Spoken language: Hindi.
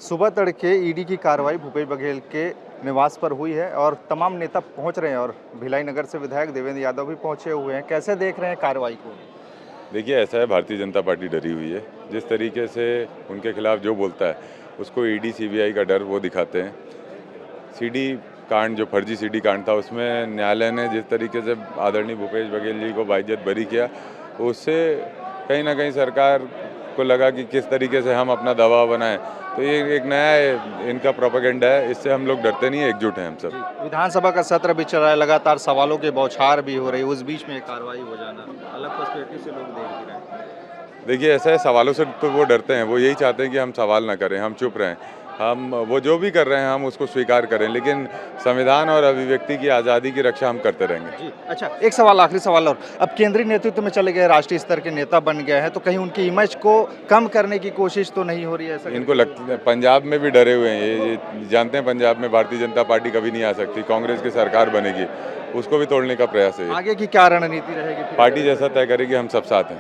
सुबह तड़के ईडी की कार्रवाई भूपेश बघेल के निवास पर हुई है और तमाम नेता पहुंच रहे हैं और भिलाई नगर से विधायक देवेंद्र यादव भी पहुंचे हुए हैं। कैसे देख रहे हैं कार्रवाई को? देखिए, ऐसा है, भारतीय जनता पार्टी डरी हुई है। जिस तरीके से उनके खिलाफ जो बोलता है उसको ईडी सीबीआई का डर वो दिखाते हैं। सीडी कांड, जो फर्जी सीडी कांड था, उसमें न्यायालय ने जिस तरीके से आदरणीय भूपेश बघेल जी को बाइज्जत बरी किया, उससे कहीं ना कहीं सरकार को लगा कि किस तरीके से हम अपना दबाव बनाएं। तो ये एक नया इनका प्रोपेगेंडा है। इससे हम लोग डरते नहीं है, एकजुट हैं हम सब। विधानसभा का सत्र भी चल रहा है, लगातार सवालों के बौछार भी हो रही है, उस बीच में कार्रवाई हो जाना अलग पर्सपेक्टिव से लोग देख भी रहे हैं। देखिए, ऐसा है, सवालों से तो वो डरते हैं, वो यही चाहते हैं कि हम सवाल ना करें, हम चुप रहें, हम वो जो भी कर रहे हैं हम उसको स्वीकार करें, लेकिन संविधान और अभिव्यक्ति की आज़ादी की रक्षा हम करते रहेंगे। जी, अच्छा, एक सवाल, आखिरी सवाल और, अब केंद्रीय नेतृत्व में चले गए, राष्ट्रीय स्तर के नेता बन गए हैं, तो कहीं उनकी इमेज को कम करने की कोशिश तो नहीं हो रही है? ऐसा इनको लगता है पंजाब में भी डरे हुए हैं, ये जानते हैं पंजाब में भारतीय जनता पार्टी कभी नहीं आ सकती, कांग्रेस की सरकार बनेगी, उसको भी तोड़ने का प्रयास है। आगे की क्या रणनीति रहेगी? पार्टी जैसा तय करेगी, हम सब साथ हैं।